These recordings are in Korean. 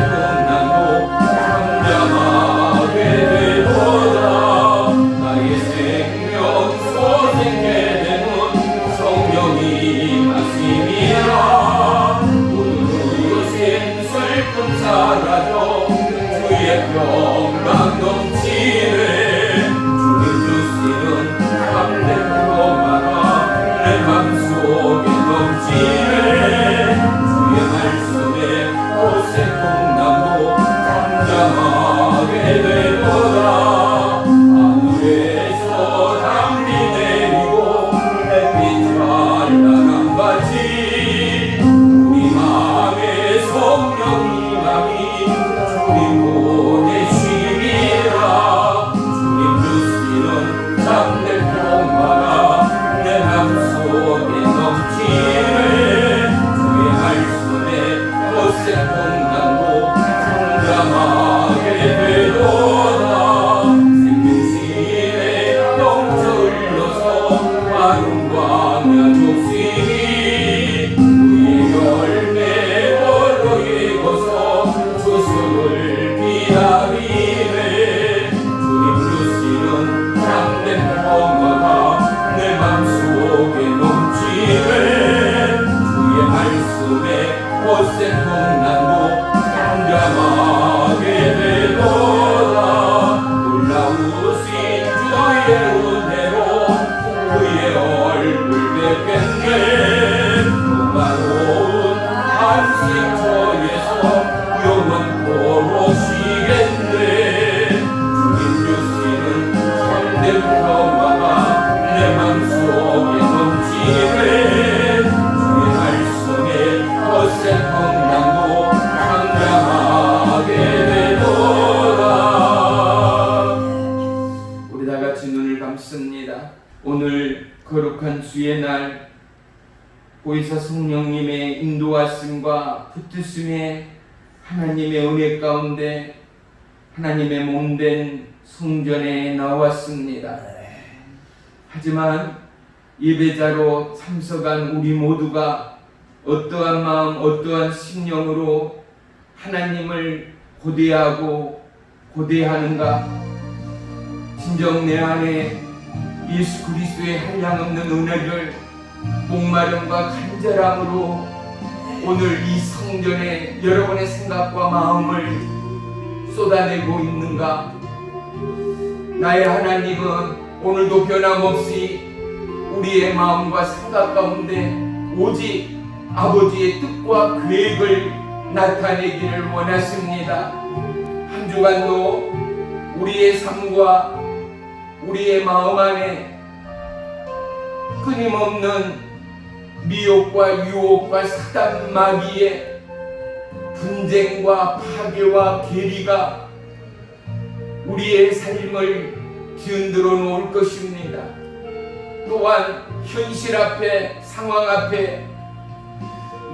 풍랑도 잠잠하게 되도다. 나의 생명 소생케 되는 성령이 말씀이라. 모든 슬픔 사라져 주의 평강 넘치네. 주님 주시는 참된 평화가 내 맘속에 넘치네. 주의 말씀에 곳에 풍랑도 잠잠하게 되도다. 하늘에서 담비 내리고 햇빛 찬란한 같이 우리 마음에 성령이 맘이 주님 보내심이라. 주님 주시는 참된 평화가 내 맘속에 넘치네. 주의 말씀에 곳에 풍랑도 잠잠하게 되도다. 생명신에 넘쳐 흘러서 마른 광야 족심이 우리의 열매 벌로 익어서 주수를 기다리네. 주님 주시는 참된 평화가 내 맘속에 넘치네. 주의 말씀에 곳에 풍랑도 잠잠하게 되도다. 놀라우신 주의 은혜로 그의 얼굴 뵙겠네. 평화로운 안식처에서 영원토록 쉬겠네. 주님 주시는 참된 평화가 내 맘속에 넘치네. 주의 말씀에 곳에 풍랑도 잠잠하게 되도다. 우리 다같이 눈을 감습니다. 오늘 거룩한 주의 날 보혜사 성령님의 인도하심과 붙드심에 하나님의 은혜 가운데 하나님의 몸된 성전에 나왔습니다. 하지만 예배자로 참석한 우리 모두가 어떠한 마음, 어떠한 심령으로 하나님을 고대하고 고대하는가? 진정 내 안에 예수 그리스도의 한량없는 은혜를 목마름과 간절함으로 오늘 이 성전에 여러분의 생각과 마음을 쏟아내고 있는가? 나의 하나님은 오늘도 변함없이 우리의 마음과 생각 가운데 오직 아버지의 뜻과 계획을 나타내기를 원하십니다. 한 주간도 우리의 삶과 우리의 마음 안에 끊임없는 미혹과 유혹과 사단 마귀의 분쟁과 파괴와 괴리가 우리의 삶을 뒤흔들어 놓을 것입니다. 또한 현실 앞에, 상황 앞에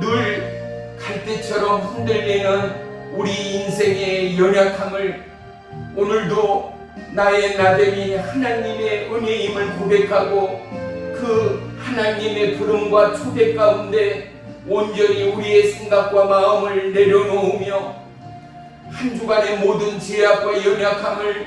늘 갈대처럼 흔들리는 우리 인생의 연약함을 오늘도 나의 나됨이 하나님의 은혜임을 고백하고 그 하나님의 부름과 초대 가운데 온전히 우리의 생각과 마음을 내려놓으며 한 주간의 모든 죄악과 연약함을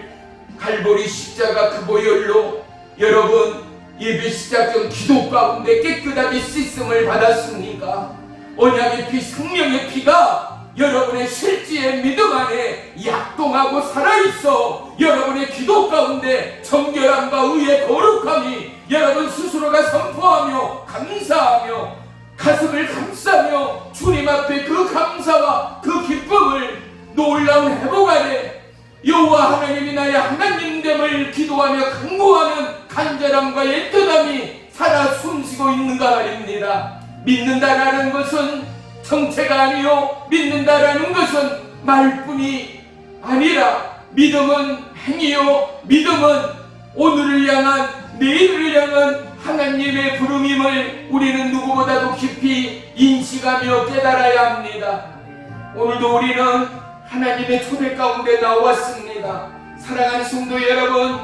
갈보리 십자가 그 보혈로 여러분 예배 시작 전 기도 가운데 깨끗하게 씻음을 받았습니까? 언약의 피, 생명의 피가 여러분의 실지의 믿음 안에 약동하고 살아있어 여러분의 기도 가운데 정결함과 의의 거룩함이 여러분 스스로가 선포하며 감사하며 가슴을 감싸며 주님 앞에 그 감사와 그 기쁨을 놀라운 회복 안에 여호와 하나님이 나의 하나님됨을 기도하며 간구하는 간절함과 애틋함이 살아 숨쉬고 있는가 말입니다. 믿는다라는 것은 정체가 아니요 믿는다라는 것은 말뿐이 아니라 믿음은 행위요 믿음은 오늘을 향한 내일을 향한 하나님의 부름임을 우리는 누구보다도 깊이 인식하며 깨달아야 합니다. 오늘도 우리는 하나님의 초대 가운데 나왔습니다. 사랑하는 성도 여러분,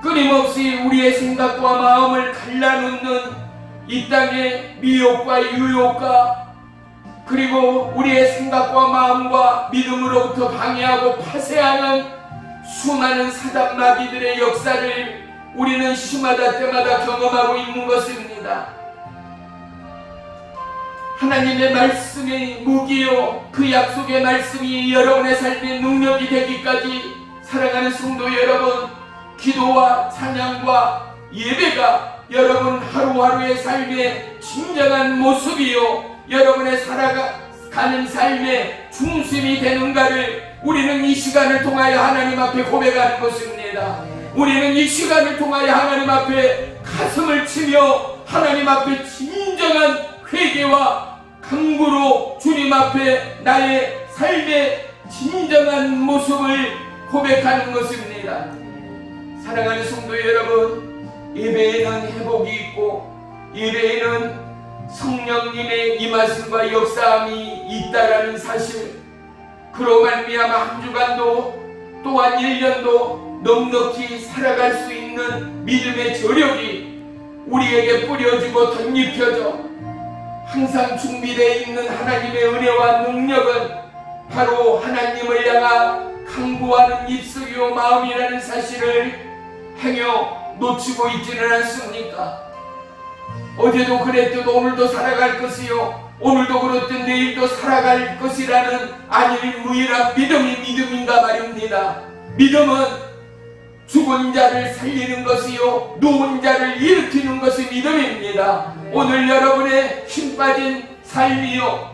끊임없이 우리의 생각과 마음을 갈라놓는 이 땅의 미혹과 유혹과 그리고 우리의 생각과 마음과 믿음으로부터 방해하고 파쇄하는 수많은 사단마귀들의 역사를 우리는 시마다 때마다 경험하고 있는 것입니다. 하나님의 말씀이 무기요, 그 약속의 말씀이 여러분의 삶의 능력이 되기까지 사랑하는 성도 여러분, 기도와 찬양과 예배가 여러분 하루하루의 삶의 진정한 모습이요, 여러분의 살아가는 삶의 중심이 되는가를 우리는 이 시간을 통하여 하나님 앞에 고백하는 것입니다. 우리는 이 시간을 통하여 하나님 앞에 가슴을 치며 하나님 앞에 진정한 회개와 간구로 주님 앞에 나의 삶의 진정한 모습을 고백하는 것입니다. 사랑하는 성도 여러분, 예배에는 회복이 있고 예배에는 성령님의 임하심과 역사함이 있다라는 사실, 그로 말미암아 한 주간도 또한 1년도 넉넉히 살아갈 수 있는 믿음의 저력이 우리에게 뿌려지고 덧입혀져 항상 준비되어 있는 하나님의 은혜와 능력은 바로 하나님을 향한 간구하는 입술이요 마음이라는 사실을 행여 놓치고 있지는 않습니까? 어제도 그랬듯 오늘도 살아갈 것이요, 오늘도 그렇듯 내일도 살아갈 것이라는 아닐 무일한 믿음이 믿음인가 말입니다. 믿음은 죽은 자를 살리는 것이요, 누운 자를 일으키는 것이 믿음입니다. 오늘 여러분의 힘 빠진 삶이요,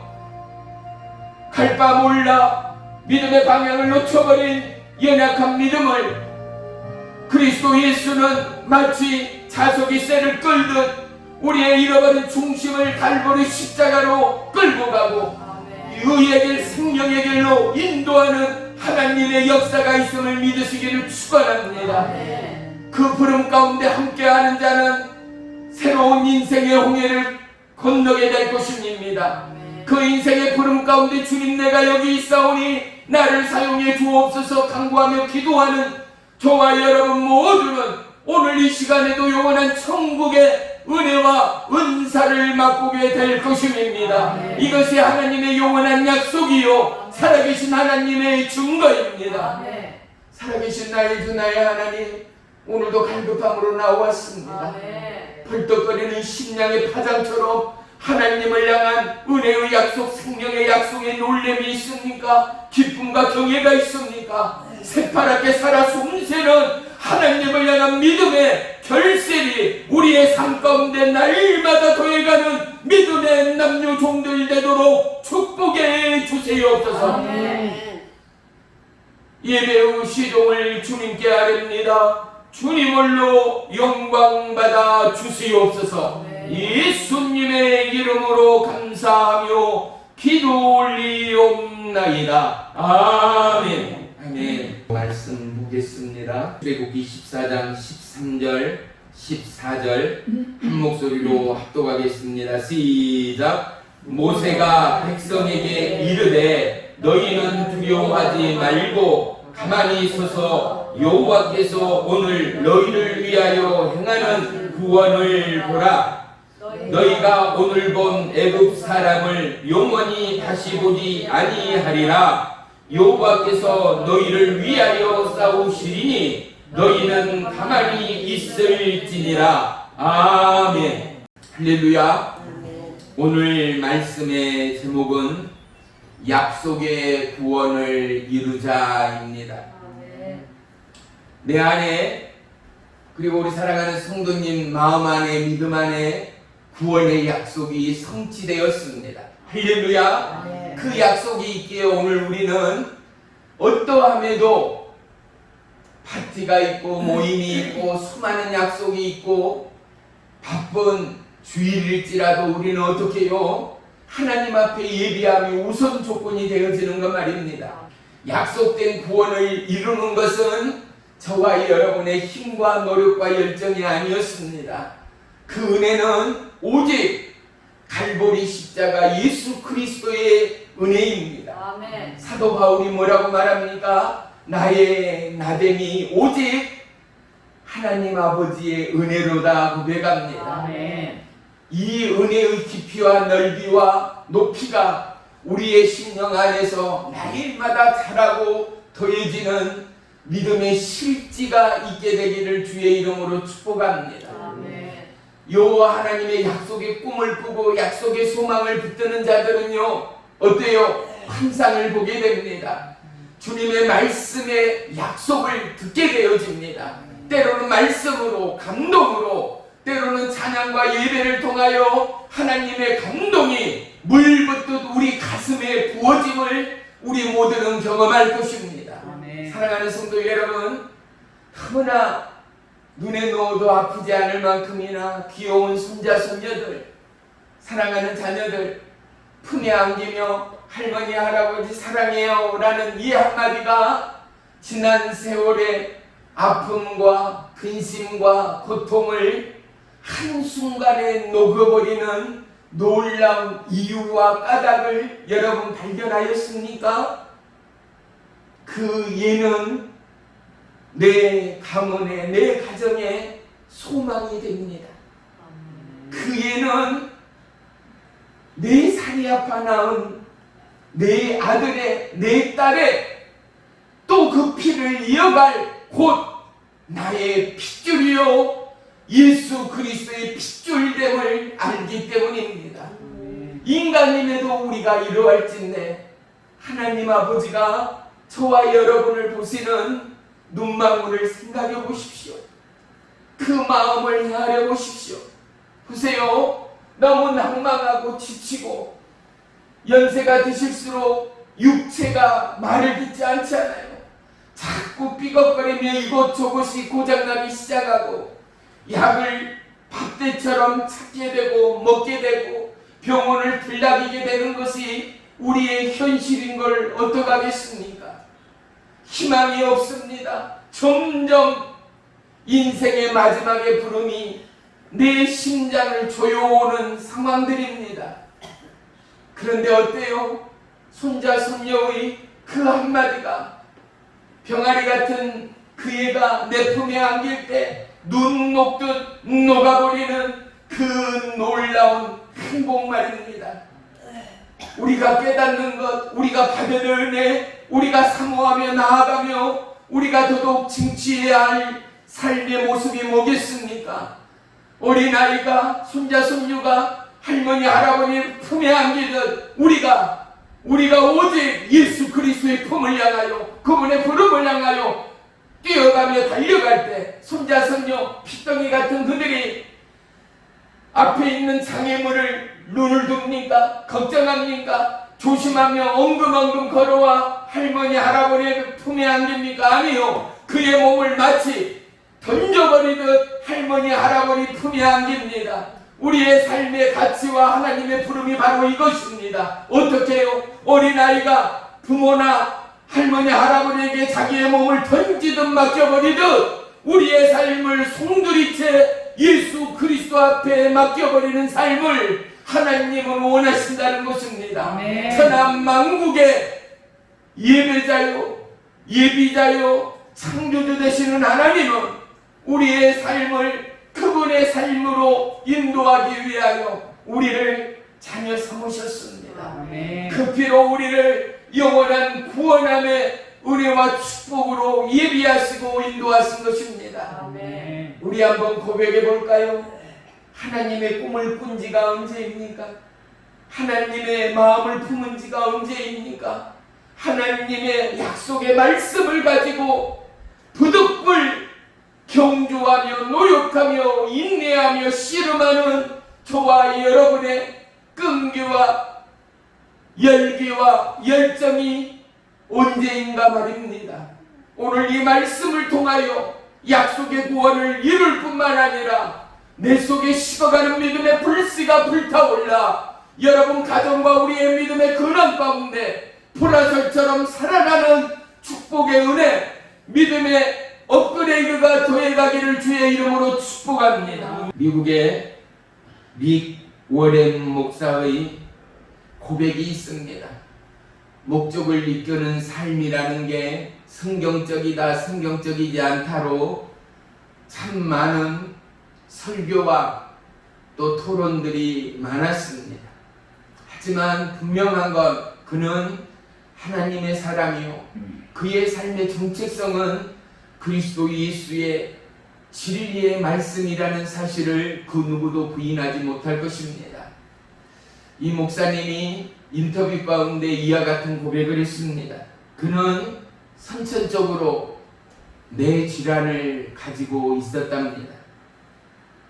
갈 바 몰라 믿음의 방향을 놓쳐버린 연약한 믿음을 그리스도 예수는 마치 자석이 쇠를 끌듯 우리의 잃어버린 중심을 갈보리 십자가로 끌고 가고 의의 길, 생명의 길로 인도하는 하나님의 역사가 있음을 믿으시기를 축원합니다. 그 부름 가운데 함께하는 자는 새로운 인생의 홍해를 건너게 될 것입니다. 그 인생의 부름 가운데 주님 내가 여기 있사오니 나를 사용해 주옵소서 간구하며 기도하는 저와 여러분 모두는 오늘 이 시간에도 영원한 천국의 은혜와 은사를 맛보게 될 것입니다. 이것이 하나님의 영원한 약속이요 살아계신 하나님의 증거입니다. 살아계신 나의 주 나의 하나님, 오늘도 갈급함으로 나왔습니다. 벌떡거리는 심령의 파장처럼 하나님을 향한 은혜의 약속, 생명의 약속에 놀램이 있습니까? 기쁨과 경외가 있습니까? 새파랗게 살아 숨쉬는 하나님을 향한 믿음의 결실이 우리의 삶 가운데 날마다 더해가는 믿음의 남녀 종들 되도록 축복해 주시옵소서. 예배의 시종을 주님께 아뢰옵니다. 주님을로 영광받아 주시옵소서. 예수님의 이름으로 감사하며 기도 올리옵나이다. 아멘. 아멘. 말씀 보겠습니다. 출애굽기 14장 13절 14절 한 목소리로 합독하겠습니다. 시작. 모세가 백성에게 이르되 너희는 두려워하지 말고 가만히 서서 여호와께서 오늘 너희를 위하여 행하는 구원을 보라. 너희가 오늘 본 애굽 사람을 영원히 다시 보지 아니하리라. 여호와께서 너희를 위하여 싸우시리니 너희는 가만히 있을지니라. 아멘. 할렐루야. 오늘 말씀의 제목은 약속의 구원을 이루자입니다. 내 안에, 그리고 우리 사랑하는 성도님 마음 안에, 믿음 안에 구원의 약속이 성취되었습니다. 할렐루야. 그 약속이 있기에 오늘 우리는 어떠함에도 파티가 있고 모임이 있고 수많은 약속이 있고 바쁜 주일일지라도 우리는 어떻게 해요? 하나님 앞에 예비함이 우선 조건이 되어지는 것 말입니다. 약속된 구원을 이루는 것은 저와 여러분의 힘과 노력과 열정이 아니었습니다. 그 은혜는 오직 갈보리 십자가 예수 그리스도의 은혜입니다. 아멘. 사도 바울이 뭐라고 말합니까? 나의 나됨이 오직 하나님 아버지의 은혜로다 고백합니다. 아멘. 이 은혜의 깊이와 넓이와 높이가 우리의 심령 안에서 날마다 자라고 더해지는 믿음의 실지가 있게 되기를 주의 이름으로 축복합니다. 요 하나님의 약속의 꿈을 꾸고 약속의 소망을 붙드는 자들은요, 어때요? 환상을 보게 됩니다. 주님의 말씀의 약속을 듣게 되어집니다. 때로는 말씀으로, 감동으로, 때로는 찬양과 예배를 통하여 하나님의 감동이 물붓듯 우리 가슴에 부어짐을 우리 모두는 경험할 것입니다. 사랑하는 성도 여러분, 너무나 눈에 넣어도 아프지 않을 만큼이나 귀여운 손자 손녀들, 사랑하는 자녀들 품에 안기며 할머니 할아버지 사랑해요 라는 이 한마디가 지난 세월의 아픔과 근심과 고통을 한순간에 녹여버리는 놀라운 이유와 까닭을 여러분 발견하였습니까? 그 예는 내 가문에, 내 가정에 소망이 됩니다. 그 예는 내 살이 아파 낳은 내 아들의, 내 딸의 또 그 피를 이어갈 곧 나의 핏줄이요 예수 그리스도의 핏줄됨을 알기 때문입니다. 인간임에도 우리가 이러할진대 하나님 아버지가 저와 여러분을 보시는 눈망울을 생각해 보십시오. 그 마음을 헤아려 보십시오. 보세요. 너무 낭망하고 지치고 연세가 드실수록 육체가 말을 듣지 않잖아요. 자꾸 삐걱거리며 이곳저곳이 고장나기 시작하고 약을 밥대처럼 찾게 되고 먹게 되고 병원을 들락이게 되는 것이 우리의 현실인 걸 어떡하겠습니까? 희망이 없습니다. 점점 인생의 마지막의 부름이 내 심장을 조여오는 상황들입니다. 그런데 어때요? 손자 손녀의 그 한마디가 병아리 같은 그 애가 내 품에 안길 때 눈 녹듯 녹아버리는 그 놀라운 행복 말입니다. 우리가 깨닫는 것, 우리가 받을 은혜, 우리가 사모하며 나아가며 우리가 더더욱 쟁취해야 할 삶의 모습이 뭐겠습니까? 어린아이가, 손자 손녀가 할머니 할아버지 품에 안기듯 우리가 오직 예수 그리스도의 품을 향하여 그분의 부름을 향하여 뛰어가며 달려갈 때 손자 손녀 핏덩이 같은 그들이 앞에 있는 장애물을 눈을 둡니까? 걱정합니까? 조심하며 엉금엉금 걸어와 할머니 할아버지의 품에 안깁니까? 아니요. 그의 몸을 마치 던져버리듯 할머니 할아버지 품에 안깁니다. 우리의 삶의 가치와 하나님의 부름이 바로 이것입니다. 어떻게 해요? 어린아이가 부모나 할머니 할아버지에게 자기의 몸을 던지듯 맡겨버리듯 우리의 삶을 송두리째 예수 그리스도 앞에 맡겨버리는 삶을 하나님은 원하신다는 것입니다. 천하 만국의 예배자요 예비자요 창조주 되시는 하나님은 우리의 삶을 그분의 삶으로 인도하기 위하여 우리를 자녀 삼으셨습니다. 그 피로 우리를 영원한 구원함의 은혜와 축복으로 예비하시고 인도하신 것입니다. 우리 한번 고백해 볼까요? 하나님의 꿈을 꾼 지가 언제입니까? 하나님의 마음을 품은 지가 언제입니까? 하나님의 약속의 말씀을 가지고 부득불 경주하며 노력하며 인내하며 씨름하는 저와 여러분의 끈기와 열기와 열정이 언제인가 말입니다. 오늘 이 말씀을 통하여 약속의 구원을 이룰 뿐만 아니라 내 속에 식어가는 믿음의 불씨가 불타올라 여러분 가정과 우리의 믿음의 근원 가운데 보라설처럼 살아가는 축복의 은혜, 믿음의 업그레이드가 더해가기를 주의 이름으로 축복합니다. 미국의 릭 워렌 목사의 고백이 있습니다. 목적을 이끄는 삶이라는 게 성경적이다 성경적이지 않다로 참 많은 설교와 또 토론들이 많았습니다. 하지만 분명한 건 그는 하나님의 사람이요 그의 삶의 정체성은 그리스도 예수의 진리의 말씀이라는 사실을 그 누구도 부인하지 못할 것입니다. 이 목사님이 인터뷰 가운데 이와 같은 고백을 했습니다. 그는 선천적으로 뇌 질환을 가지고 있었답니다.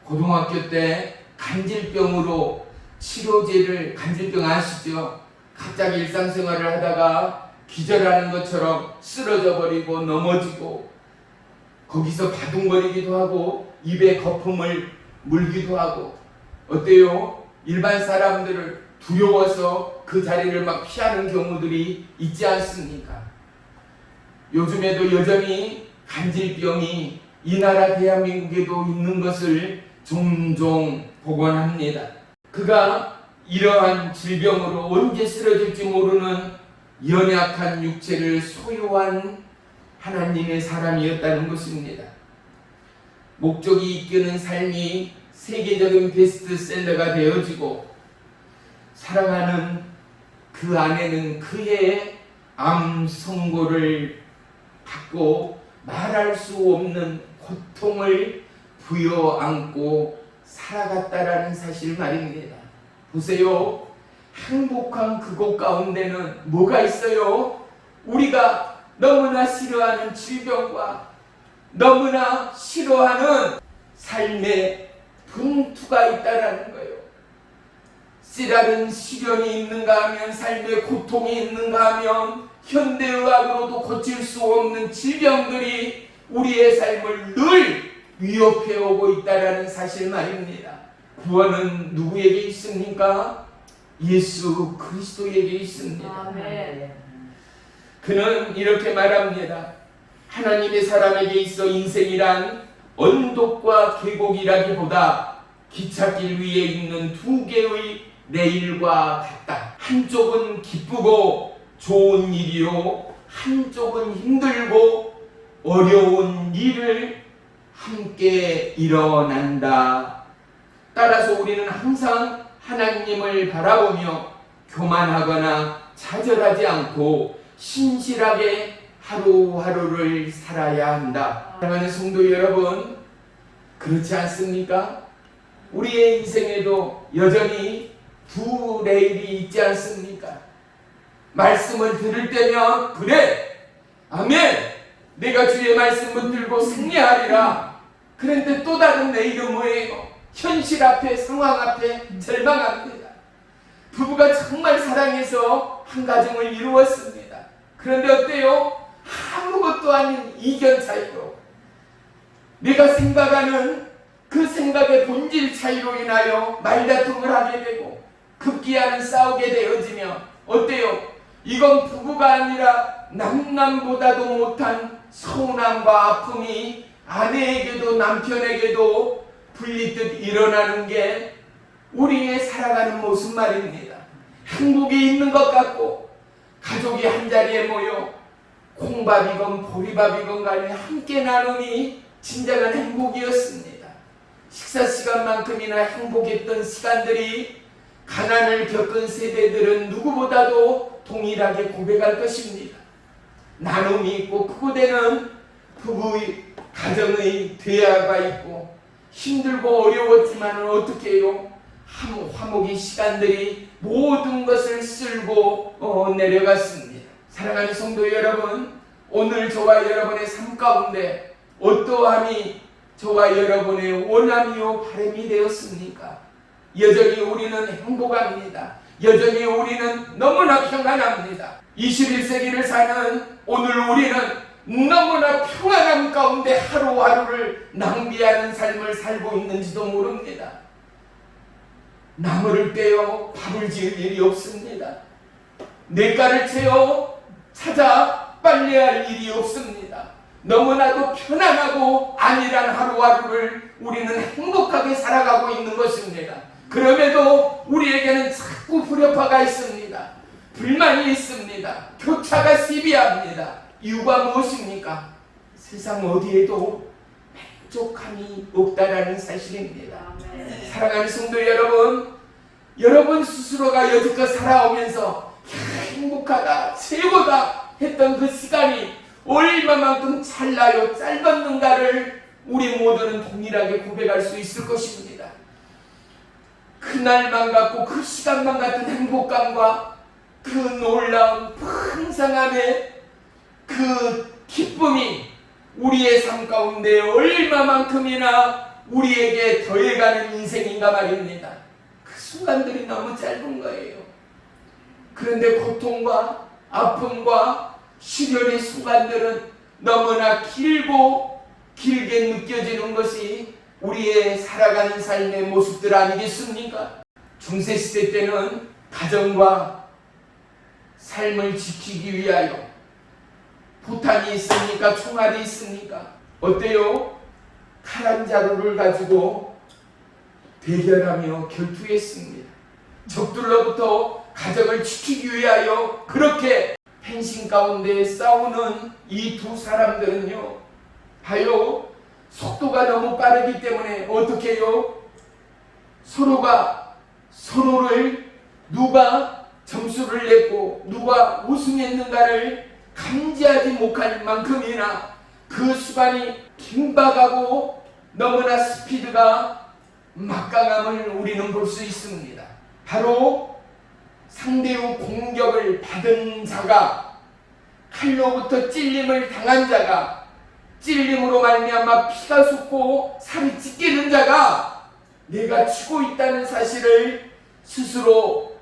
고등학교 때 간질병으로 치료제를, 간질병 아시죠? 갑자기 일상생활을 하다가 기절하는 것처럼 쓰러져 버리고 넘어지고 거기서 바둥거리기도 하고 입에 거품을 물기도 하고 어때요? 일반 사람들을 두려워서 그 자리를 막 피하는 경우들이 있지 않습니까? 요즘에도 여전히 간질병이 이 나라 대한민국에도 있는 것을 종종 보곤 합니다. 그가 이러한 질병으로 언제 쓰러질지 모르는 연약한 육체를 소유한 하나님의 사람이었다는 것입니다. 목적이 이끄는 삶이 세계적인 베스트셀러가 되어지고 사랑하는 그 아내는 그의 암 선고를 받고 말할 수 없는 고통을 부여안고 살아갔다라는 사실 말입니다. 보세요. 행복한 그곳 가운데는 뭐가 있어요? 우리가 너무나 싫어하는 질병과 너무나 싫어하는 삶의 분투가 있다라는 거예요. 쓰라린 시련이 있는가 하면 삶의 고통이 있는가 하면 현대의학으로도 고칠 수 없는 질병들이 우리의 삶을 늘 위협해 오고 있다라는 사실 말입니다. 구원은 누구에게 있습니까? 예수 그리스도에게 있습니다. 아멘. 그는 이렇게 말합니다. 하나님의 사람에게 있어 인생이란 언덕과 계곡이라기보다 기찻길 위에 있는 두 개의 레일과 같다. 한쪽은 기쁘고 좋은 일이요 한쪽은 힘들고 어려운 일을 함께 일어난다. 따라서 우리는 항상 하나님을 바라보며 교만하거나 좌절하지 않고 신실하게 하루하루를 살아야 한다. 사랑하는 성도 여러분, 그렇지 않습니까? 우리의 인생에도 여전히 두 레일이 있지 않습니까? 말씀을 들을 때면 그래, 아멘, 내가 주의 말씀 붙들고 승리하리라. 그런데 또 다른 레일은 뭐예요? 현실 앞에, 상황 앞에 절망합니다. 부부가 정말 사랑해서 한 가정을 이루었습니다. 그런데 어때요? 아무것도 아닌 이견 차이로, 내가 생각하는 그 생각의 본질 차이로 인하여 말다툼을 하게 되고 급기야는 싸우게 되어지면 어때요? 이건 부부가 아니라 남남보다도 못한 서운함과 아픔이 아내에게도 남편에게도 불리듯 일어나는 게 우리의 살아가는 모습 말입니다. 행복이 있는 것 같고 가족이 한자리에 모여 콩밥이건 보리밥이건 간에 함께 나누니 진정한 행복이었습니다. 식사 시간만큼이나 행복했던 시간들이 가난을 겪은 세대들은 누구보다도 동일하게 고백할 것입니다. 나눔이 있고 크고되는 부부의 가정의 대화가 있고 힘들고 어려웠지만 어떻게 해요? 화목의 시간들이 모든 것을 쓸고 내려갔습니다. 사랑하는 성도 여러분, 오늘 저와 여러분의 삶 가운데 어떠함이 저와 여러분의 원함이요 바람이 되었습니까? 여전히 우리는 행복합니다. 여전히 우리는 너무나 평안합니다. 21세기를 사는 오늘 우리는 너무나 평안함 가운데 하루하루를 낭비하는 삶을 살고 있는지도 모릅니다. 나무를 떼어 밥을 지을 일이 없습니다. 냇가를 채워 찾아 빨래할 일이 없습니다. 너무나도 편안하고 안일한 하루하루를 우리는 행복하게 살아가고 있는 것입니다. 그럼에도 우리에게는 자꾸 불협화가 있습니다. 불만이 있습니다. 교차가 시비합니다. 이유가 무엇입니까? 세상 어디에도 만족함이 없다라는 사실입니다. 사랑하는 성도 여러분, 여러분 스스로가 여지껏 살아오면서 행복하다, 최고다 했던 그 시간이 얼마만큼 찰나요, 짧았는가를 우리 모두는 동일하게 고백할 수 있을 것입니다. 그날만 같고 그 시간만 같은 행복감과 그 놀라운 풍성함의 그 기쁨이 우리의 삶 가운데 얼마만큼이나 우리에게 더해가는 인생인가 말입니다. 그 순간들이 너무 짧은 거예요. 그런데 고통과 아픔과 시련의 순간들은 너무나 길고 길게 느껴지는 것이 우리의 살아가는 삶의 모습들 아니겠습니까? 중세시대 때는 가정과 삶을 지키기 위하여 포탄이 있습니까? 총알이 있습니까? 어때요? 칼 한 자루를 가지고 대결하며 결투했습니다. 적들로부터 가정을 지키기 위하여 그렇게 펜싱 가운데 싸우는 이 두 사람들은요, 봐요, 속도가 너무 빠르기 때문에 어떻게 해요? 서로가 서로를 누가 점수를 냈고 누가 우승했는가를 감지하지 못할 만큼이나 그 수간이 긴박하고 너무나 스피드가 막강함을 우리는 볼 수 있습니다. 바로 상대의 공격을 받은 자가, 칼로부터 찔림을 당한 자가, 찔림으로 말미암아 피가 솟고 살이 찢기는 자가 내가 치고 있다는 사실을 스스로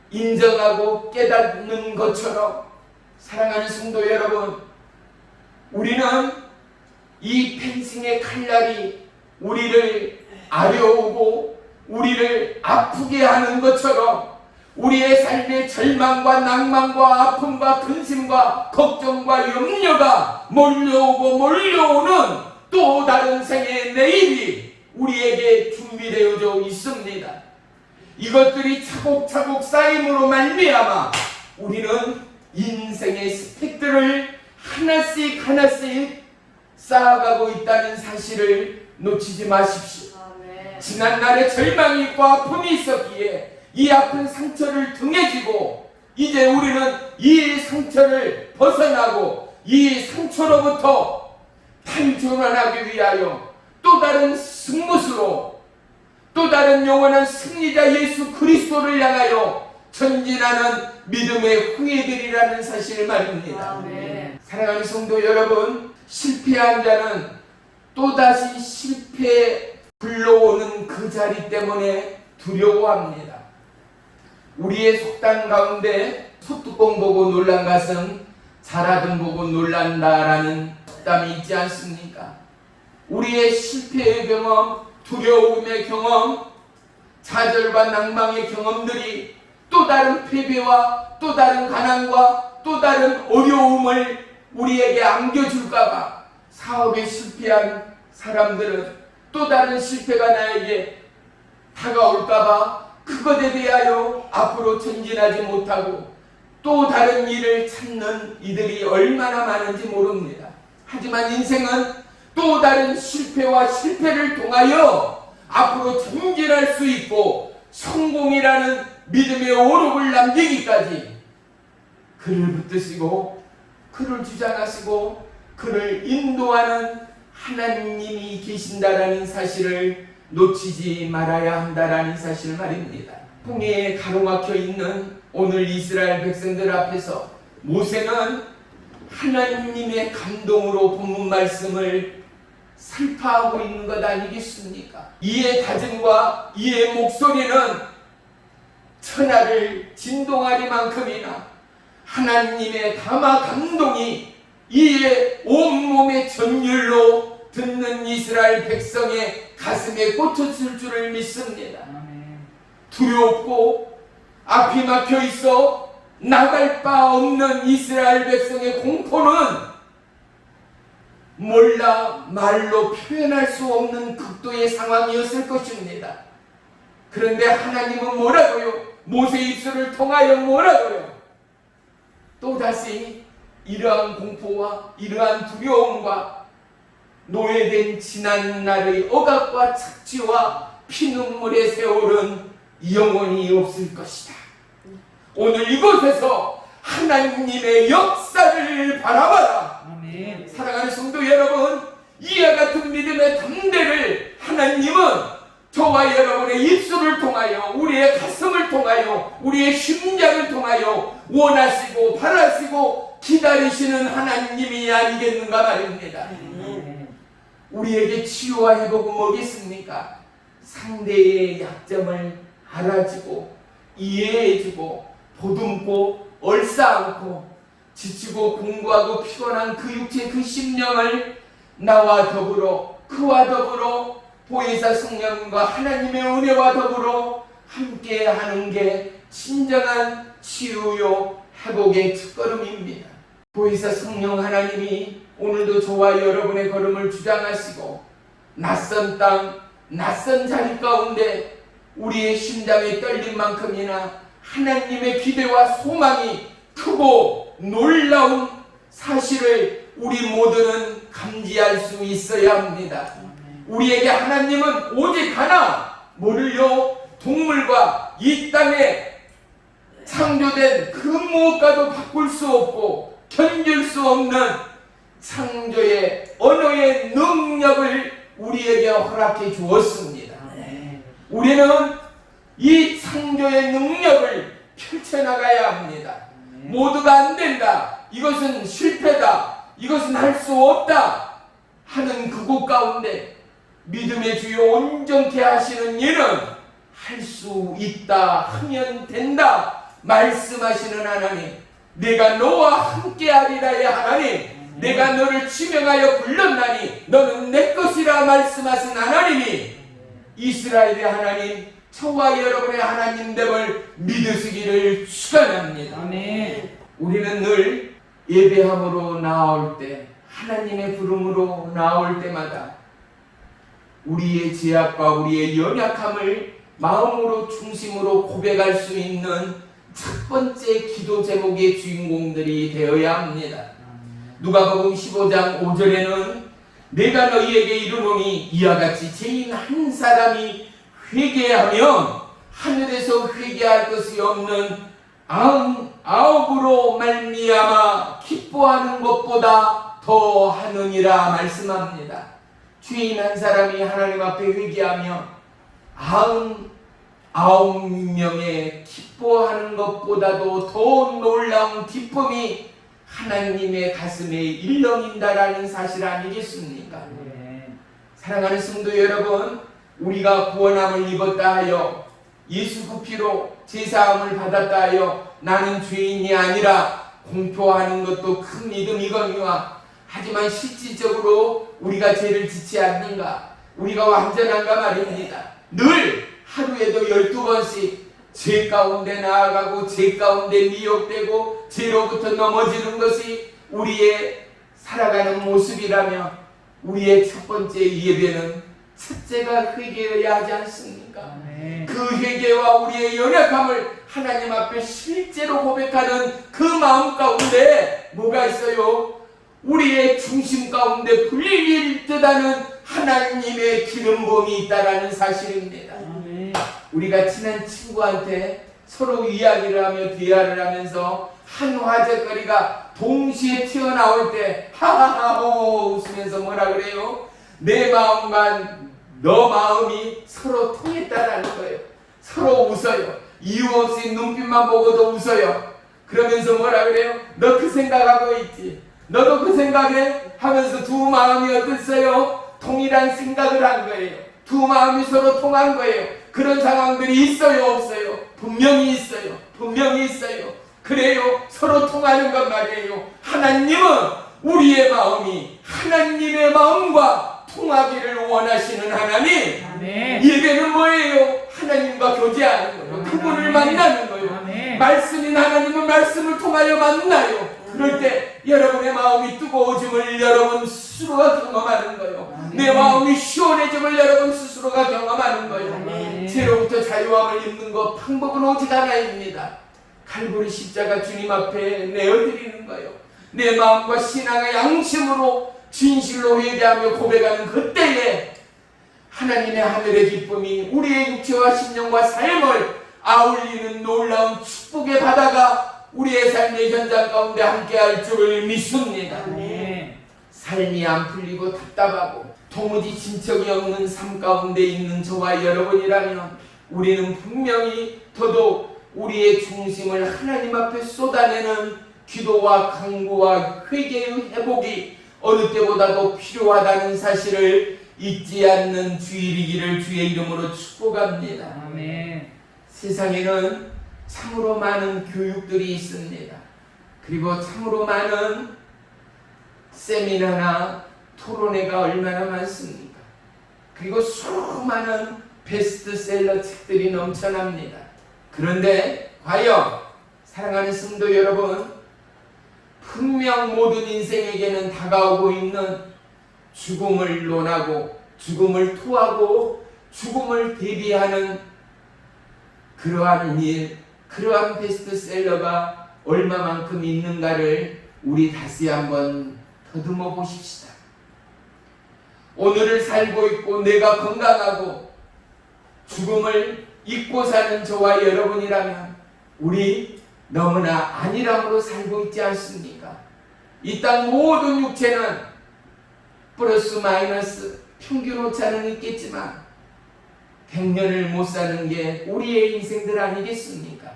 인정하고 깨닫는 것처럼, 사랑하는 성도 여러분, 우리는 이 펜싱의 칼날이 우리를 아려오고 우리를 아프게 하는 것처럼 우리의 삶의 절망과 낭만과 아픔과 근심과 걱정과 염려가 몰려오는 또 다른 생의 내일이 우리에게 준비되어져 있습니다. 이것들이 차곡차곡 쌓임으로 말미암아 우리는 인생의 스펙들을 하나씩 하나씩 쌓아가고 있다는 사실을 놓치지 마십시오. 지난날에 절망이 있고 아픔이 있었기에 이 아픈 상처를 등에 지고 이제 우리는 이 상처를 벗어나고 이 상처로부터 탈출하기 위하여 또 다른 승무수로 또 다른 영원한 승리자 예수 그리스도를 향하여 전진하는 믿음의 후예들이라는 사실 말입니다. 아멘. 사랑하는 성도 여러분, 실패한 자는 또다시 실패에 불러오는 그 자리 때문에 두려워합니다. 우리의 속담 가운데 소뚜껑 보고 놀란 것은 자라든 보고 놀란다라는 속담이 있지 않습니까? 우리의 실패의 경험, 두려움의 경험, 좌절과 낭망의 경험들이 또 다른 패배와 또 다른 가난과 또 다른 어려움을 우리에게 안겨줄까봐 사업에 실패한 사람들은 또 다른 실패가 나에게 다가올까봐 그것에 대하여 앞으로 전진하지 못하고 또 다른 일을 찾는 이들이 얼마나 많은지 모릅니다. 하지만 인생은 또 다른 실패와 실패를 통하여 앞으로 전진할 수 있고 성공이라는 믿음의 오름을 남기기까지 그를 붙드시고 그를 주장하시고 그를 인도하는 하나님이 계신다라는 사실을 놓치지 말아야 한다라는 사실 말입니다. 홍해에 가로막혀 있는 오늘 이스라엘 백성들 앞에서 모세는 하나님의 감동으로 본문 말씀을 설파하고 있는 것 아니겠습니까? 이의 다짐과 이의 목소리는 천하를 진동하리만큼이나 하나님의 담화 감동이 이의 온몸의 전율로 듣는 이스라엘 백성의 가슴에 꽂혔을 줄을 믿습니다. 두렵고 앞이 막혀 있어 나갈 바 없는 이스라엘 백성의 공포는 몰라 말로 표현할 수 없는 극도의 상황이었을 것입니다. 그런데 하나님은 뭐라고요? 모세 입술을 통하여 뭐라고요? 또다시 이러한 공포와 이러한 두려움과 노예된 지난날의 억압과 착취와 피눈물의 세월은 영원히 없을 것이다. 오늘 이곳에서 하나님의 역사를 바라봐라. 아멘. 사랑하는 성도 여러분, 이와 같은 믿음의 담대를 하나님은 저와 여러분의 입술을 통하여, 우리의 가슴을 통하여, 우리의 심장을 통하여 원하시고 바라시고 기다리시는 하나님이 아니겠는가 말입니다. 우리에게 치유와 회복은 뭐겠습니까? 상대의 약점을 알아주고 이해해주고 보듬고 얼싸안고 지치고 공부하고 피곤한 그 육체 그 심령을 나와 더불어 그와 더불어 보혜사 성령과 하나님의 은혜와 더불어 함께 하는 게 진정한 치유요 회복의 첫걸음입니다. 보혜사 성령 하나님이 오늘도 저와 여러분의 걸음을 주장하시고 낯선 땅, 낯선 자리 가운데 우리의 심장의 떨림만큼이나 하나님의 기대와 소망이 크고 놀라운 사실을 우리 모두는 감지할 수 있어야 합니다. 우리에게 하나님은 오직 하나, 뭐를요? 동물과 이 땅에 창조된 그 무엇과도 바꿀 수 없고 견딜 수 없는 창조의 언어의 능력을 우리에게 허락해 주었습니다. 우리는 이 창조의 능력을 펼쳐나가야 합니다. 모두가 안 된다, 이것은 실패다, 이것은 할 수 없다 하는 그곳 가운데 믿음의 주요 온전케 하시는 일은 할 수 있다, 하면 된다 말씀하시는 하나님, 내가 너와 함께하리라의 하나님, 내가 너를 지명하여 불렀나니 너는 내 것이라 말씀하신 하나님이 이스라엘의 하나님, 저와 여러분의 하나님됨을 믿으시기를 축원합니다. 아멘. 우리는 늘 예배함으로 나올 때, 하나님의 부름으로 나올 때마다 우리의 죄악과 우리의 연약함을 마음으로 중심으로 고백할 수 있는 첫 번째 기도 제목의 주인공들이 되어야 합니다. 누가복음 15장 5절에는 내가 너희에게 이르노니 이와 같이 죄인 한 사람이 회개하면 하늘에서 회개할 것이 없는 99으로 말미암아 기뻐하는 것보다 더 하느니라 말씀합니다. 죄인 한 사람이 하나님 앞에 회개하며 99명의 기뻐하는 것보다도 더 놀라운 기쁨이 하나님의 가슴에 일렁인다라는 사실 아니겠습니까? 사랑하는 성도 여러분, 우리가 구원함을 입었다 하여 예수 그 피로 제사함을 받았다 하여 나는 죄인이 아니라 공표하는 것도 큰 믿음이거니와, 하지만 실질적으로 우리가 죄를 짓지 않는가, 우리가 완전한가 말입니다. 늘 하루에도 12번씩 죄 가운데 나아가고 죄 가운데 미혹되고 죄로부터 넘어지는 것이 우리의 살아가는 모습이라며 우리의 첫 번째 예배는 첫째가 회개여야 하지 않습니까? 그 회개와 우리의 연약함을 하나님 앞에 실제로 고백하는 그 마음 가운데 뭐가 있어요? 우리의 중심 가운데 불릴 듯하는 하나님의 기름 부음이 있다라는 사실입니다. 우리가 친한 친구한테 서로 이야기를 하며 대화를 하면서 한 화제거리가 동시에 튀어나올 때 하하하 웃으면서 뭐라 그래요? 내 마음과 너 마음이 서로 통했다라는 거예요. 서로 웃어요. 이유 없이 눈빛만 보고도 웃어요. 그러면서 뭐라 그래요? 너 그 생각하고 있지? 너도 그 생각해? 하면서 두 마음이 어땠어요? 동일한 생각을 한 거예요. 두 마음이 서로 통한 거예요. 그런 상황들이 있어요, 없어요? 분명히 있어요. 분명히 있어요. 그래요. 서로 통하는 것 말이에요. 하나님은 우리의 마음이 하나님의 마음과 통하기를 원하시는 하나님. 아멘. 예배는 뭐예요? 하나님과 교제하는 거예요. 그분을 만나는 거예요. 아멘. 말씀인 하나님은 말씀을 통하여 만나요. 그럴 때 여러분의 마음이 뜨거워짐을 여러분 스스로가 경험하는 거예요. 아멘. 내 마음이 시원해짐을 여러분 스스로가 경험하는 거예요. 아멘. 죄로부터 자유함을 입는 것 방법은 오직 하나입니다. 칼부리 십자가 주님 앞에 내어드리는 거예요. 내 마음과 신앙의 양심으로 진실로 회개하며 고백하는 그때에 하나님의 하늘의 기쁨이 우리의 육체와 심령과 삶을 아울리는 놀라운 축복의 바다가 우리의 삶의 현장 가운데 함께할 줄을 믿습니다. 삶이 안 풀리고 답답하고 도무지 진척이 없는 삶 가운데 있는 저와 여러분이라면 우리는 분명히 더더욱 우리의 중심을 하나님 앞에 쏟아내는 기도와 간구와 회개의 회복이 어느 때보다도 필요하다는 사실을 잊지 않는 주일이기를 주의 이름으로 축복합니다. 아멘. 세상에는 참으로 많은 교육들이 있습니다. 그리고 참으로 많은 세미나나 토론회가 얼마나 많습니까? 그리고 수많은 베스트셀러 책들이 넘쳐납니다. 그런데 과연 사랑하는 성도 여러분, 분명 모든 인생에게는 다가오고 있는 죽음을 논하고 죽음을 토하고 죽음을 대비하는 그러한 일, 그러한 베스트셀러가 얼마만큼 있는가를 우리 다시 한번 더듬어 보십시다. 오늘을 살고 있고 내가 건강하고 죽음을 잊고 사는 저와 여러분이라면 우리 너무나 안일함으로 살고 있지 않습니까? 이 땅 모든 육체는 플러스 마이너스 평균 오차는 있겠지만 100년을 못 사는 게 우리의 인생들 아니겠습니까?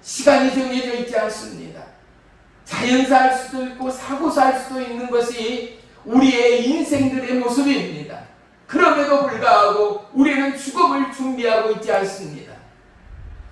시간이 정해져 있지 않습니다. 자연사 할 수도 있고 사고사 할 수도 있는 것이 우리의 인생들의 모습입니다. 그럼에도 불구하고 우리는 죽음을 준비하고 있지 않습니다.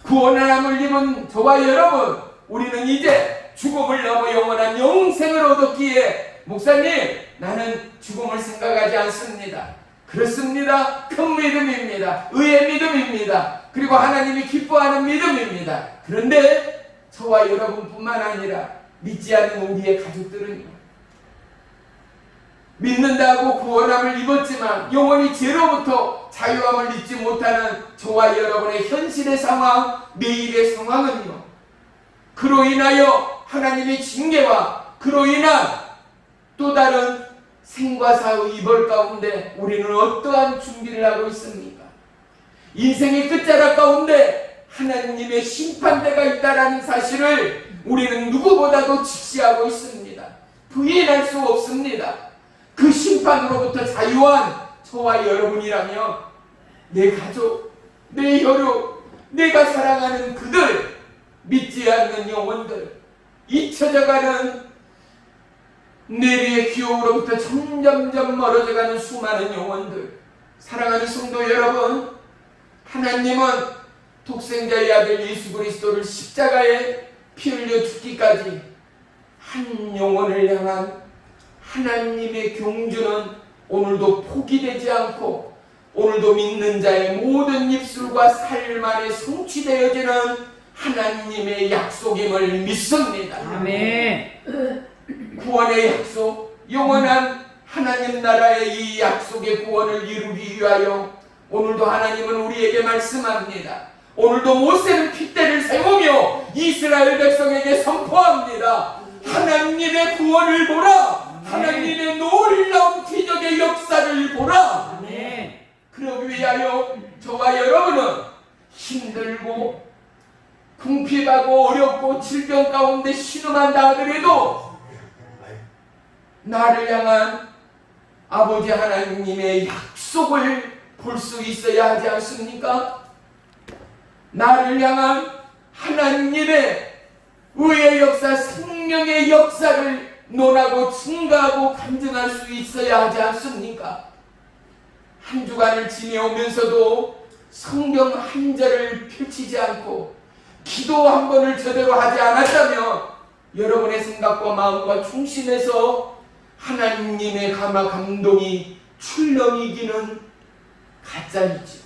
구원함을 입은 저와 여러분, 우리는 이제 죽음을 넘어 영원한 영생을 얻었기에 목사님, 나는 죽음을 생각하지 않습니다. 그렇습니다. 큰 믿음입니다. 의의 믿음입니다. 그리고 하나님이 기뻐하는 믿음입니다. 그런데 저와 여러분뿐만 아니라 믿지 않는 우리의 가족들은요, 믿는다고 구원함을 입었지만 영원히 죄로부터 자유함을 잊지 못하는 저와 여러분의 현실의 상황, 내일의 상황은요, 그로 인하여 하나님의 징계와 그로 인한 또 다른 생과 사의 이별 가운데 우리는 어떠한 준비를 하고 있습니까? 인생의 끝자락 가운데 하나님의 심판대가 있다는 사실을 우리는 누구보다도 직시하고 있습니다. 부인할 수 없습니다. 그 심판으로부터 자유한 저와 여러분이라면 내 가족, 내 혈육, 내가 사랑하는 그들, 믿지 않는 영혼들, 잊혀져가는 내리의 기억으로부터 점점점 멀어져가는 수많은 영혼들, 사랑하는 성도 여러분, 하나님은 독생자의 아들 예수 그리스도를 십자가에 피 흘려 죽기까지 한 영혼을 향한 하나님의 경주는 오늘도 포기되지 않고 오늘도 믿는 자의 모든 입술과 삶 안에 성취되어지는 하나님의 약속임을 믿습니다. 아멘. 구원의 약속, 영원한 하나님 나라의 이 약속의 구원을 이루기 위하여 오늘도 하나님은 우리에게 말씀합니다. 오늘도 모세는 핏대를 세우며 이스라엘 백성에게 선포합니다. 하나님의 구원을 보라. 하나님의 놀라운 기적의 역사를 보라. 그러기 위하여 저와 여러분은 힘들고 궁핍하고 어렵고 질병 가운데 신음한다 하더라도 나를 향한 아버지 하나님의 약속을 볼 수 있어야 하지 않습니까? 나를 향한 하나님의 의의 역사, 생명의 역사를 논하고 증가하고 간증할 수 있어야 하지 않습니까? 한 주간을 지내오면서도 성경 한 절을 펼치지 않고 기도 한 번을 제대로 하지 않았다면 여러분의 생각과 마음과 중심에서 하나님의 감동이 출렁이기는 가짜이죠.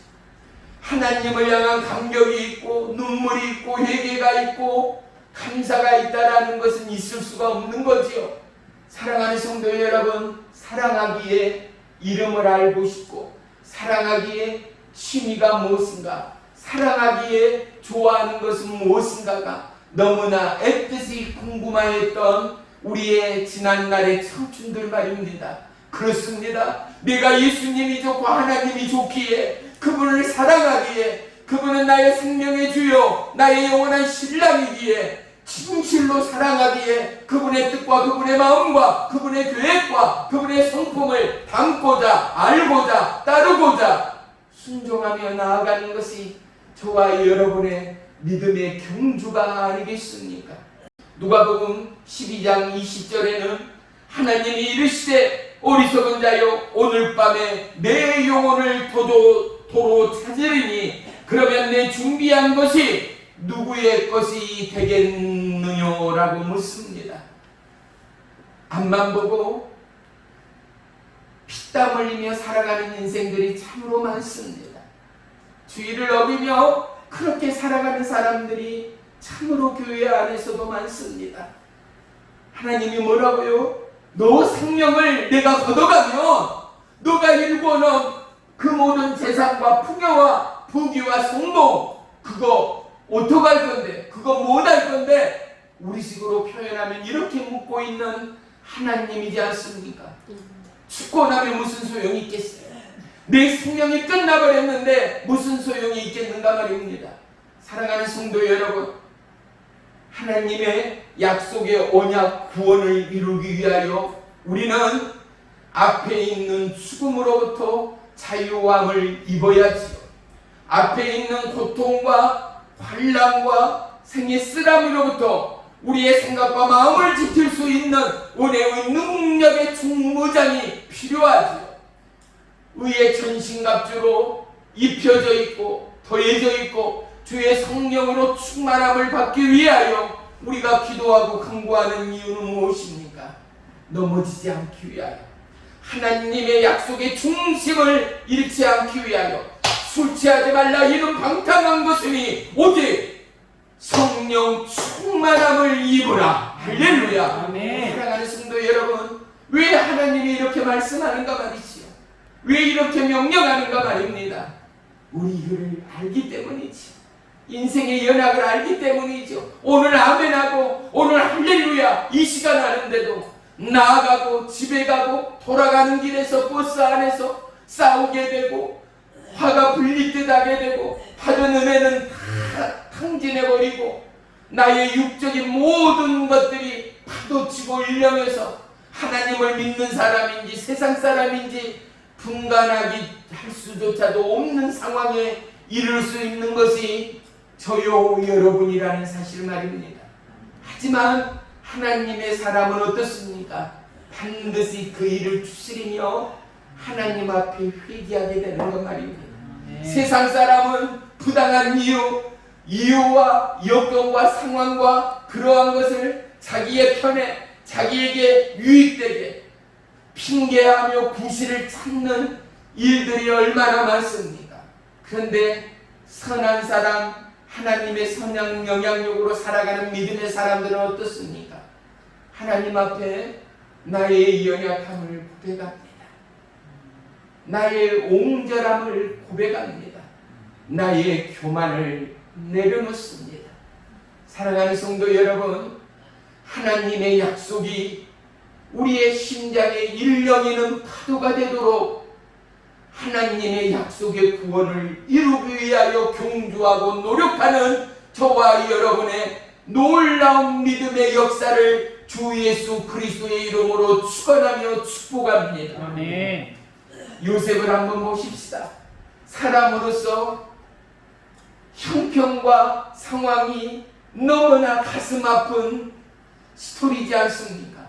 하나님을 향한 감격이 있고 눈물이 있고 회개가 있고 감사가 있다라는 것은 있을 수가 없는 거지요. 사랑하는 성도 여러분, 사랑하기에 이름을 알고 싶고 사랑하기에 취미가 무엇인가, 사랑하기에 좋아하는 것은 무엇인가가 너무나 애뜻이 궁금하였던 우리의 지난날의 청춘들 말입니다. 그렇습니다. 내가 예수님이 좋고 하나님이 좋기에, 그분을 사랑하기에, 그분은 나의 생명의 주요 나의 영원한 신랑이기에, 진실로 사랑하기에 그분의 뜻과 그분의 마음과 그분의 계획과 그분의 성품을 담고자, 알고자, 따르고자 순종하며 나아가는 것이 저와 여러분의 믿음의 경주가 아니겠습니까? 누가복음 12장 20절에는 하나님이 이르시되 어리석은 자여 오늘 밤에 내 영혼을 도로 찾으리니 그러면 내 준비한 것이 누구의 것이 되겠느냐 라고 묻습니다. 앞만 보고 피땀 흘리며 살아가는 인생들이 참으로 많습니다. 주의를 어기며 그렇게 살아가는 사람들이 참으로 교회 안에서도 많습니다. 하나님이 뭐라고요? 너 생명을 내가 걷어가면 너가 일궈놓은 그 모든 재산과 풍요와 부귀와 성공, 그거 어떡할 건데, 그거 못할 건데, 우리식으로 표현하면 이렇게 묻고 있는 하나님이지 않습니까? 죽고 나면 무슨 소용이 있겠어요? 내 생명이 끝나버렸는데 무슨 소용이 있겠는가 말입니다. 사랑하는 성도 여러분, 하나님의 약속의 언약 구원을 이루기 위하여 우리는 앞에 있는 죽음으로부터 자유함을 입어야지요. 앞에 있는 고통과 환난과 생의 쓰라미로부터 우리의 생각과 마음을 지킬 수 있는 은혜의 능력의 중무장이 필요하지요. 의의 전신갑주로 입혀져 있고 더해져 있고 주의 성령으로 충만함을 받기 위하여 우리가 기도하고 간구하는 이유는 무엇입니까? 넘어지지 않기 위하여, 하나님의 약속의 중심을 잃지 않기 위하여. 술 취하지 말라 이는 방탕한 것이니 오직 성령 충만함을 입으라. 할렐루야. 아멘. 사랑하는 성도 여러분, 왜 하나님이 이렇게 말씀하는가 말이지요? 왜 이렇게 명령하는가 말입니다. 우리 이거를 알기 때문이지. 인생의 연약을 알기 때문이죠. 오늘 아멘하고 오늘 할렐루야 이 시간 하는데도 나아가고 집에 가고 돌아가는 길에서 버스 안에서 싸우게 되고 화가 불리듯 하게 되고 받은 은혜는 다 탕진해버리고 나의 육적인 모든 것들이 파도치고 일렁여서 하나님을 믿는 사람인지 세상 사람인지 분간하기 할 수조차도 없는 상황에 이를 수 있는 것이 저요 여러분이라는 사실 말입니다. 하지만 하나님의 사람은 어떻습니까? 반드시 그 일을 추스리며 하나님 앞에 회개하게 되는 것 말입니다. 세상 사람은 부당한 이유와 여건과 상황과 그러한 것을 자기의 편에 자기에게 유익되게 핑계하며 구실을 찾는 일들이 얼마나 많습니까? 그런데 선한 사람, 하나님의 선한 영향력으로 살아가는 믿음의 사람들은 어떻습니까? 하나님 앞에 나의 연약함을 고백합니다. 나의 옹졸함을 고백합니다. 나의 교만을 내려놓습니다. 사랑하는 성도 여러분, 하나님의 약속이 우리의 심장에 일렁이는 파도가 되도록 하나님의 약속의 구원을 이루기 위하여 경주하고 노력하는 저와 여러분의 놀라운 믿음의 역사를 주 예수 그리스도의 이름으로 축원하며 축복합니다. 아멘. 요셉을 한번 보십시다. 사람으로서 형편과 상황이 너무나 가슴 아픈 스토리지 않습니까?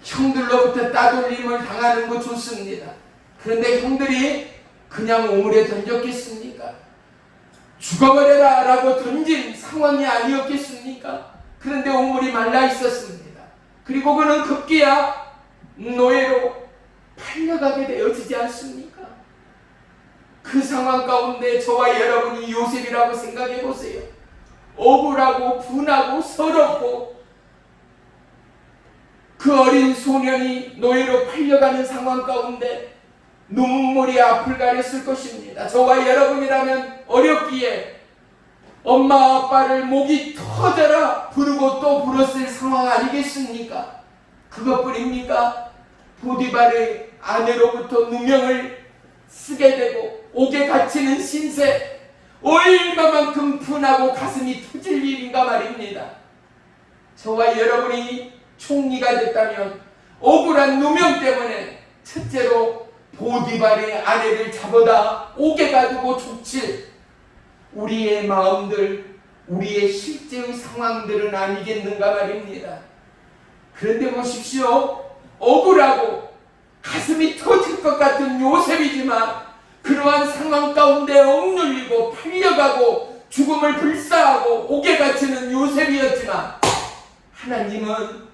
형들로부터 따돌림을 당하는 거 좋습니다. 그런데 형들이 그냥 우물에 던졌겠습니까? 죽어버려라 라고 던진 상황이 아니었겠습니까? 그런데 우물이 말라 있었습니다. 그리고 그는 급기야 노예로 팔려가게 되어지지 않습니까? 그 상황 가운데 저와 여러분이 요셉이라고 생각해 보세요. 억울하고 분하고 서럽고 그 어린 소년이 노예로 팔려가는 상황 가운데 눈물이 앞을 가렸을 것입니다. 저와 여러분이라면 어렵기에 엄마 아빠를 목이 터져라 부르고 또 불었을 상황 아니겠습니까? 그것뿐입니까? 보디발의 아내로부터 누명을 쓰게 되고 옥에 갇히는 신세, 얼마만큼 분하고 가슴이 터질 일인가 말입니다. 저와 여러분이 총리가 됐다면 억울한 누명 때문에 첫째로 보디발의 아내를 잡아다 옥에 가두고 족칠 우리의 마음들, 우리의 실제의 상황들은 아니겠는가 말입니다. 그런데 보십시오. 억울하고 가슴이 터질 것 같은 요셉이지만 그러한 상황 가운데 억눌리고 팔려가고 죽음을 불사하고 옥에 갇히는 요셉이었지만 하나님은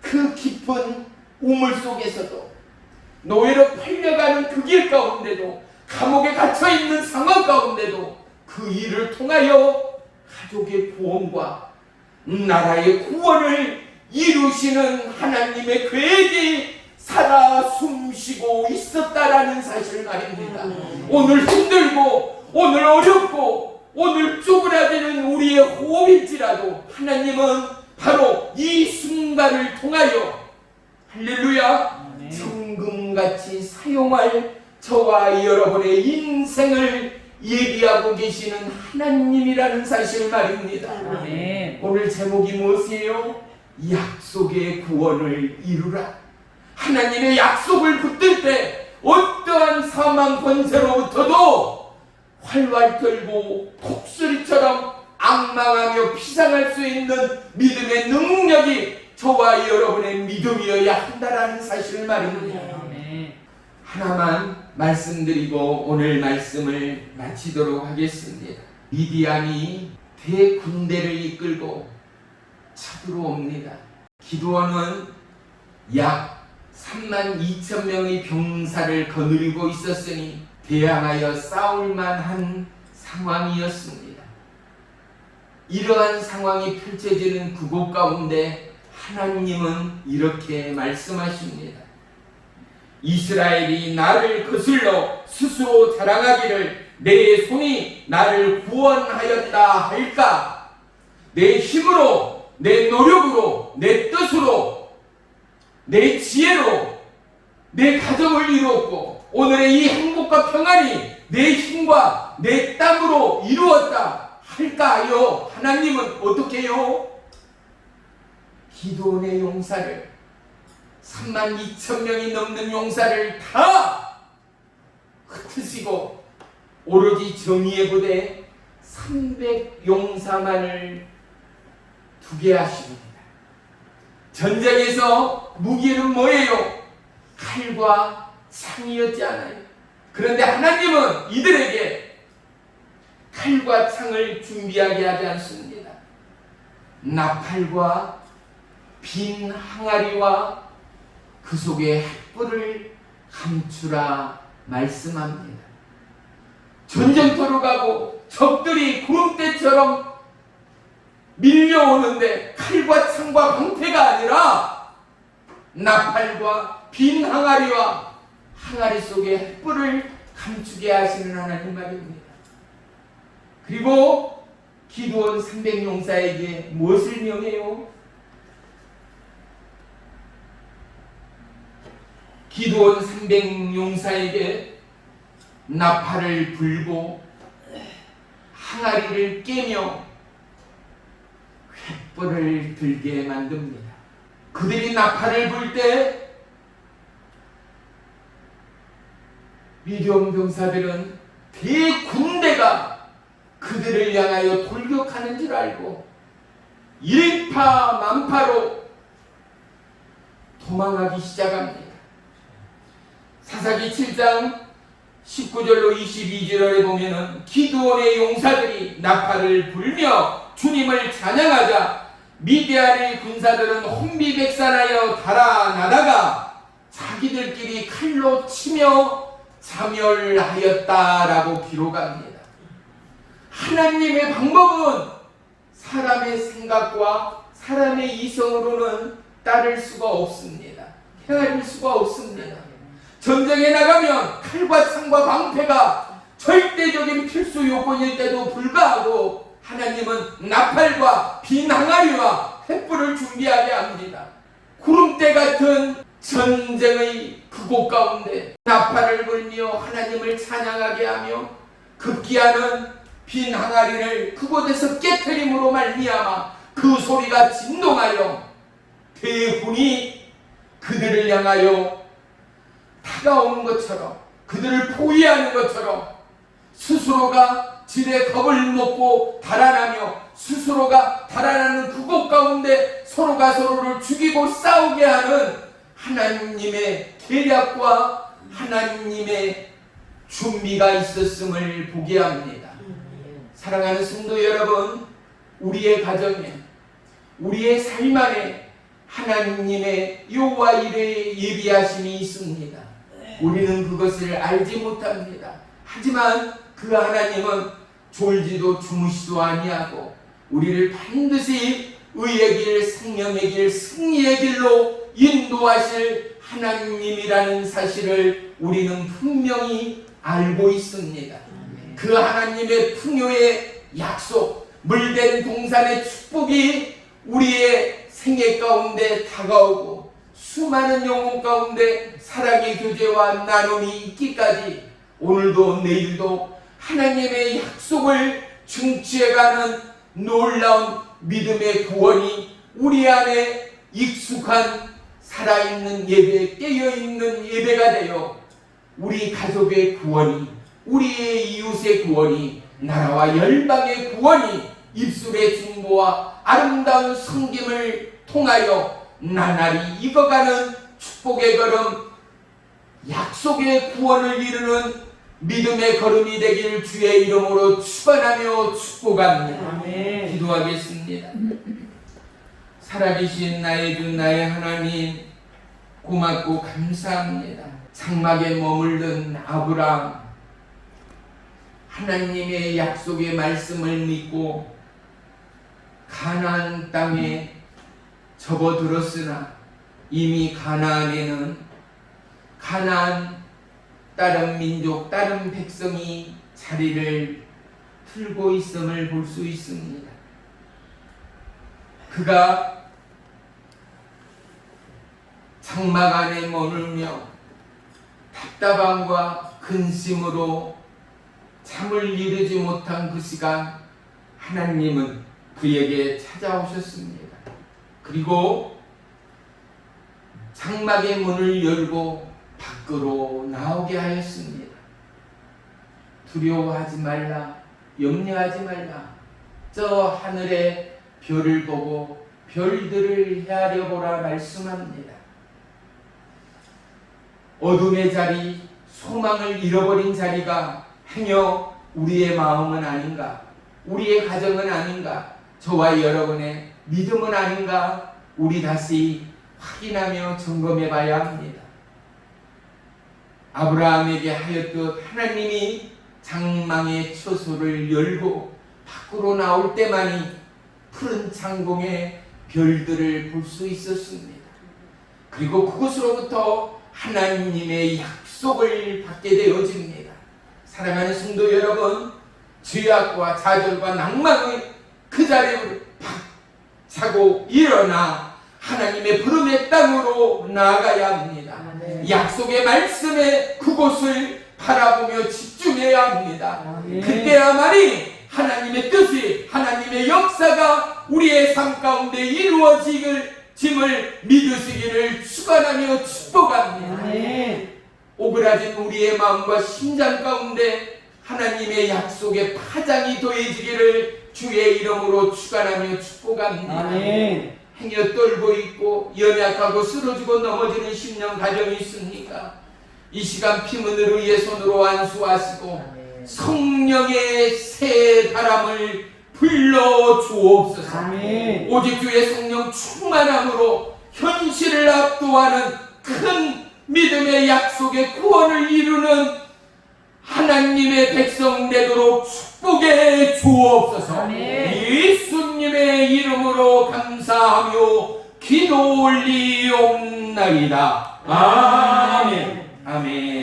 그 깊은 우물 속에서도 노예로 팔려가는 그 길 가운데도 감옥에 갇혀있는 상황 가운데도 그 일을 통하여 가족의 구원과 나라의 구원을 이루시는 하나님의 계획이 살아 숨쉬고 있었다라는 사실 말입니다. 오늘 힘들고 오늘 어렵고 오늘 쪼그라드는 우리의 호흡일지라도 하나님은 바로 이 순간을 통하여 할렐루야 정금같이 사용할 저와 여러분의 인생을 예비하고 계시는 하나님이라는 사실 말입니다. 오늘 제목이 무엇이에요? 약속의 구원을 이루라. 하나님의 약속을 붙들 때 어떠한 사망 권세로부터도 활활 떨고 독수리처럼 앙망하며 피상할 수 있는 믿음의 능력이 저와 여러분의 믿음이어야 한다라는 사실을 말입니다. 하나만 말씀드리고 오늘 말씀을 마치도록 하겠습니다. 미디안이 대군대를 이끌고 쳐들어옵니다. 기드온은 약 32,000명의 병사를 거느리고 있었으니 대항하여 싸울만한 상황이었습니다. 이러한 상황이 펼쳐지는 그곳 가운데 하나님은 이렇게 말씀하십니다. 이스라엘이 나를 거슬러 스스로 자랑하기를 내 손이 나를 구원하였다 할까? 내 힘으로, 내 노력으로, 내 뜻으로, 내 지혜로 내 가정을 이루었고 오늘의 이 행복과 평안이 내 힘과 내 땀으로 이루었다 할까요? 하나님은 어떻게 해요? 기드온의 용사를 32,000명이 넘는 용사를 다 흩으시고 오로지 정의의 부대 300용사만을 두게 하십니다. 전쟁에서 무기는 뭐예요? 칼과 창이었지 않아요. 그런데 하나님은 이들에게 칼과 창을 준비하게 하지 않습니다. 나팔과 빈 항아리와 그 속에 횃불을 감추라 말씀합니다. 전쟁터로 가고 적들이 구름대처럼 밀려오는데 칼과 창과 방패가 아니라 나팔과 빈 항아리와 항아리 속에 횃불을 감추게 하시는 하나님 말입니다. 그리고 기드온 300용사에게 무엇을 명해요? 기드온 300용사에게 나팔을 불고 항아리를 깨며 횃불을 들게 만듭니다. 그들이 나팔을 불 때 미디안 병사들은 대군대가 그들을 향하여 돌격하는 줄 알고 일파만파로 도망하기 시작합니다. 사사기 7장 19절로 22절에 보면은 기드온의 용사들이 나팔을 불며 주님을 찬양하자 미디안의 군사들은 혼비백산하여 달아나다가 자기들끼리 칼로 치며 자멸하였다라고 기록합니다. 하나님의 방법은 사람의 생각과 사람의 이성으로는 따를 수가 없습니다. 헤아릴 수가 없습니다. 전쟁에 나가면 칼과 창과 방패가 절대적인 필수 요건일 때도 불구하고 하나님은 나팔과 빈 항아리와 횃불을 준비하게 합니다. 구름대 같은 전쟁의 그 그곳 가운데 나팔을 불며 하나님을 찬양하게 하며 급기야는 빈 항아리를 그곳에서 깨트림으로 말미암아 그 소리가 진동하여 대군이 그들을 향하여 다가오는 것처럼, 그들을 포위하는 것처럼 스스로가 질의 겁을 먹고 달아나며 스스로가 달아나는 그곳 가운데 서로가 서로를 죽이고 싸우게 하는 하나님의 계략과 하나님의 준비가 있었음을 보게 합니다. 사랑하는 성도 여러분, 우리의 가정에, 우리의 삶 안에 하나님의 여호와 이레의 예비하심이 있습니다. 우리는 그것을 알지 못합니다. 하지만 그 하나님은 졸지도 주무시도 아니하고 우리를 반드시 의의 길, 생명의 길, 승리의 길로 인도하실 하나님이라는 사실을 우리는 분명히 알고 있습니다. 그 하나님의 풍요의 약속, 물된 동산의 축복이 우리의 생애 가운데 다가오고 수많은 영혼 가운데 사랑의 교제와 나눔이 있기까지 오늘도 내일도 하나님의 약속을 증취해가는 놀라운 믿음의 구원이 우리 안에 익숙한 살아있는 예배, 깨어있는 예배가 되어 우리 가족의 구원이, 우리의 이웃의 구원이, 나라와 열방의 구원이 입술의 중보와 아름다운 섬김을 통하여 나날이 익어가는 축복의 걸음, 약속의 구원을 이루는 믿음의 걸음이 되길 주의 이름으로 축원하며 축복합니다. 아멘. 기도하겠습니다. 살아계신 나의 주 나의 하나님, 고맙고 감사합니다. 장막에 머물던 아브라함, 하나님의 약속의 말씀을 믿고 가나안 땅에 접어들었으나 이미 가나안에는 가나안 다른 민족, 다른 백성이 자리를 틀고 있음을 볼 수 있습니다. 그가 장막 안에 머물며 답답함과 근심으로 잠을 이루지 못한 그 시간, 하나님은 그에게 찾아오셨습니다. 그리고 장막의 문을 열고 밖으로 나오게 하였습니다. 두려워하지 말라, 염려하지 말라. 저 하늘의 별을 보고 별들을 헤아려 보라 말씀합니다. 어둠의 자리, 소망을 잃어버린 자리가 행여 우리의 마음은 아닌가, 우리의 가정은 아닌가, 저와 여러분의 믿음은 아닌가, 우리 다시 확인하며 점검해 봐야 합니다. 아브라함에게 하였듯 하나님이 장막의 처소를 열고 밖으로 나올 때만이 푸른 창공의 별들을 볼 수 있었습니다. 그리고 그곳으로부터 하나님의 약속을 받게 되어집니다. 사랑하는 성도 여러분, 죄악과 좌절과 낭만의 그 자리를 박차고 일어나 하나님의 부름의 땅으로 나아가야 합니다. 약속의 말씀에 그곳을 바라보며 집중해야 합니다. 그때야말이 하나님의 뜻이, 하나님의 역사가 우리의 삶 가운데 이루어짐을 믿으시기를 축원하며 축복합니다. 오그라진 우리의 마음과 심장 가운데 하나님의 약속의 파장이 더해지기를 주의 이름으로 축원하며 축복합니다. 행여 떨고 있고 연약하고 쓰러지고 넘어지는 심령 가정이 있습니까? 이 시간 피문을 의의 손으로 안수하시고 성령의 새 바람을 불러 주옵소서. 오직 주의 성령 충만함으로 현실을 압도하는 큰 믿음의 약속의 구원을 이루는 하나님의 백성 되도록 축복해 주옵소서. 예수님의 이름으로 감사하며 기도 올리옵나이다. 아멘. 아멘.